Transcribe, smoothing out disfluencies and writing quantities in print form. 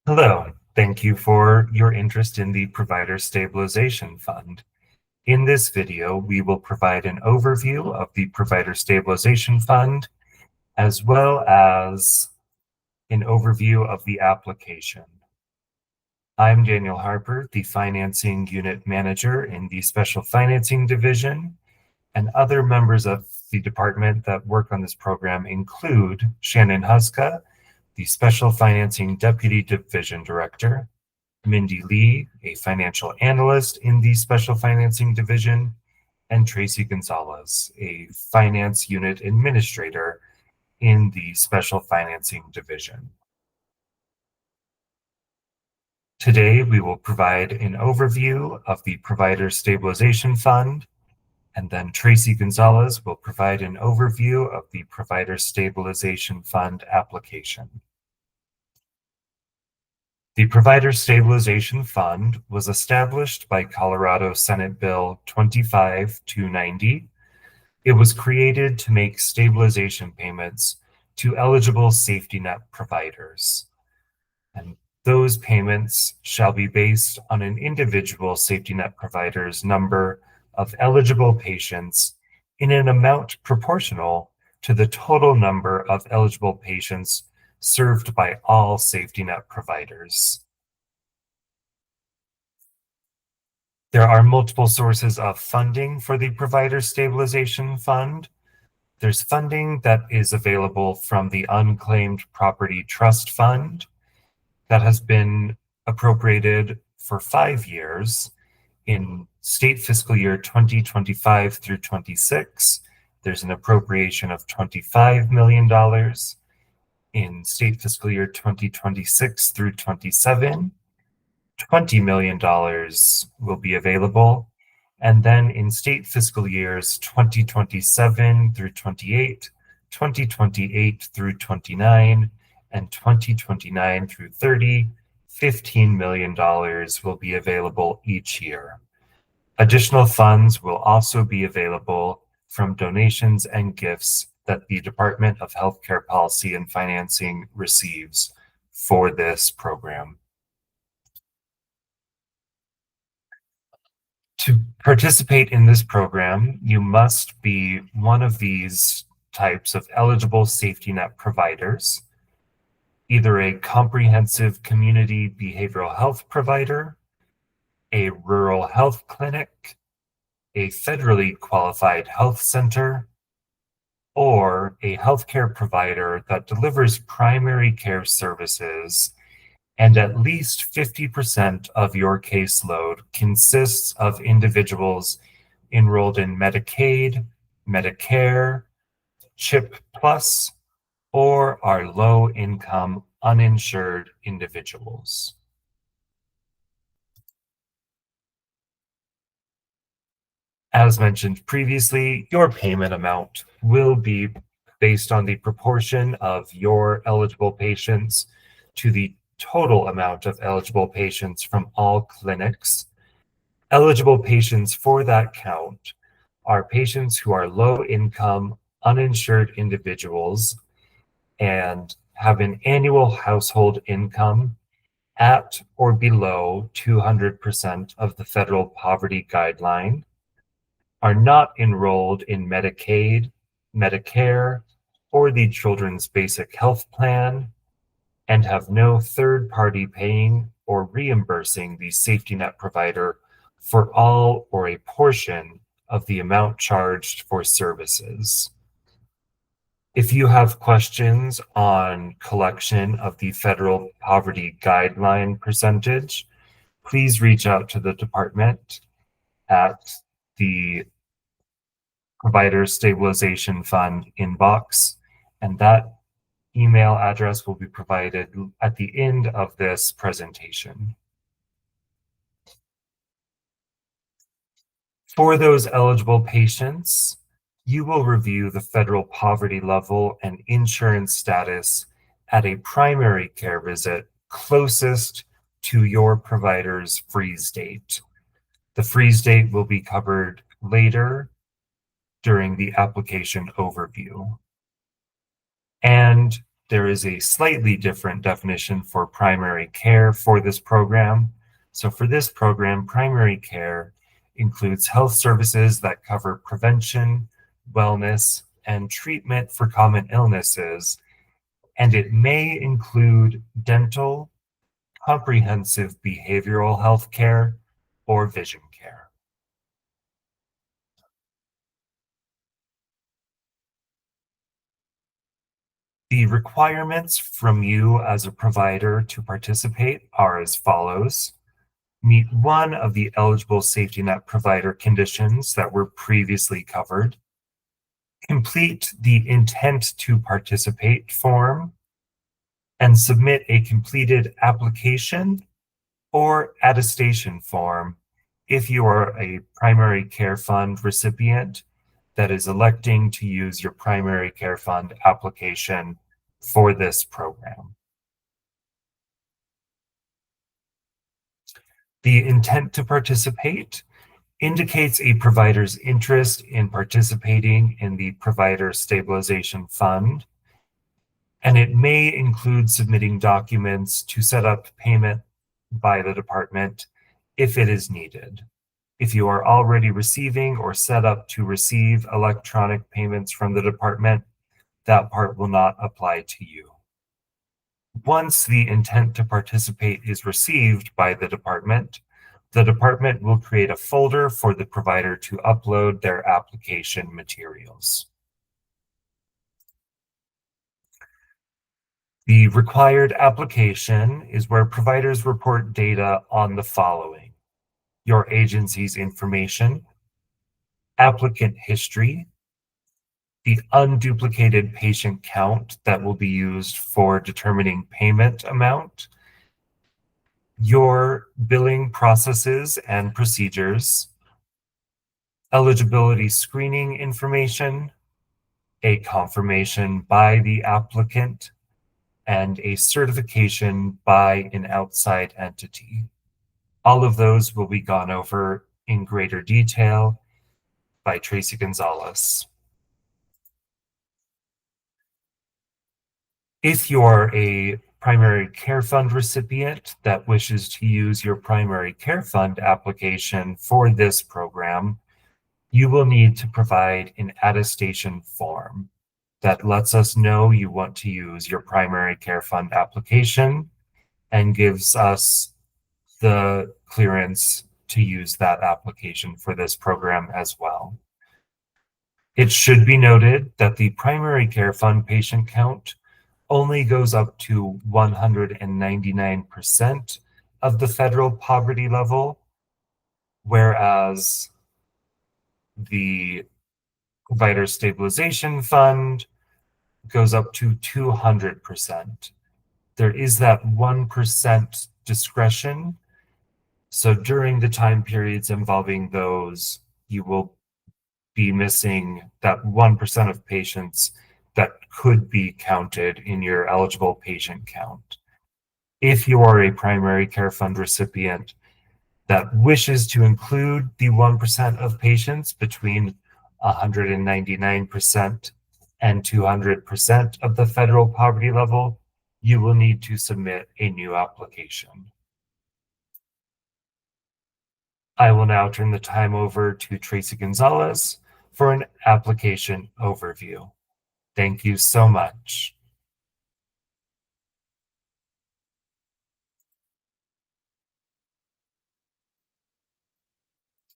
Hello, thank you for your interest in the Provider Stabilization Fund. In this video, we will provide an overview of the Provider Stabilization Fund, as well as an overview of the application. I'm Daniel Harper, the Financing Unit Manager in the Special Financing Division, and other members of the department that work on this program include Shannon Huska, the Special Financing Deputy Division Director, Mindy Lee, a financial analyst in the Special Financing Division, and Tracy Gonzalez, a finance unit administrator in the Special Financing Division. Today, we will provide an overview of the Provider Stabilization Fund, and then Tracy Gonzalez will provide an overview of the Provider Stabilization Fund application. The Provider Stabilization Fund was established by Colorado Senate Bill 25290. It was created to make stabilization payments to eligible safety net providers. And those payments shall be based on an individual safety net provider's number of eligible patients in an amount proportional to the total number of eligible patients served by all safety net providers. There are multiple sources of funding for the Provider Stabilization Fund. There's funding that is available from the Unclaimed Property Trust Fund that has been appropriated for 5 years in state fiscal year 2025 through 26. There's an appropriation of $25 million. In state fiscal year 2026 through 27, $20 million will be available. And then in state fiscal years 2027 through 28, 2028 through 29, and 2029 through 30, $15 million will be available each year. Additional funds will also be available from donations and gifts that the Department of Healthcare Policy and Financing receives for this program. To participate in this program, you must be one of these types of eligible safety net providers, either a comprehensive community behavioral health provider, a rural health clinic, a federally qualified health center, or a healthcare provider that delivers primary care services, and at least 50% of your caseload consists of individuals enrolled in Medicaid, Medicare, CHIP Plus, or are low-income uninsured individuals. As mentioned previously, your payment amount will be based on the proportion of your eligible patients to the total amount of eligible patients from all clinics. Eligible patients for that count are patients who are low-income, uninsured individuals and have an annual household income at or below 200% of the federal poverty guideline, are not enrolled in Medicaid, Medicare, or the Children's Basic Health Plan, and have no third party paying or reimbursing the safety net provider for all or a portion of the amount charged for services. If you have questions on collection of the federal poverty guideline percentage, please reach out to the department at the Provider Stabilization Fund inbox, and that email address will be provided at the end of this presentation. For those eligible patients, you will review the federal poverty level and insurance status at a primary care visit closest to your provider's freeze date. The freeze date will be covered later during the application overview. And There is a slightly different definition for primary care for this program. So for this program, primary care includes health services that cover prevention, wellness, and treatment for common illnesses, and it may include dental, comprehensive behavioral health care, or vision care. The requirements from you as a provider to participate are as follows. Meet one of the eligible safety net provider conditions that were previously covered. Complete the intent to participate form and submit a completed application or attestation form if you are a primary care fund recipient that is electing to use your primary care fund application for this program. The intent to participate indicates a provider's interest in participating in the Provider Stabilization Fund, and it may include submitting documents to set up payment by the department if it is needed. If you are already receiving or set up to receive electronic payments from the department, that part will not apply to you. Once the intent to participate is received by the department will create a folder for the provider to upload their application materials. The required application is where providers report data on the following: your agency's information, applicant history, the unduplicated patient count that will be used for determining payment amount, your billing processes and procedures, eligibility screening information, a confirmation by the applicant, and a certification by an outside entity. All of those will be gone over in greater detail by Tracy Gonzalez. If you're a primary care fund recipient that wishes to use your primary care fund application for this program, you will need to provide an attestation form that lets us know you want to use your primary care fund application and gives us the clearance to use that application for this program as well. It should be noted that the primary care fund patient count only goes up to 199% of the federal poverty level, whereas the Provider Stabilization Fund goes up to 200%. There is that 1% discretion. So during the time periods involving those, you will be missing that 1% of patients that could be counted in your eligible patient count. If you are a primary care fund recipient that wishes to include the 1% of patients between 199% and 200% of the federal poverty level, you will need to submit a new application. I will now turn the time over to Tracy Gonzalez for an application overview. Thank you so much.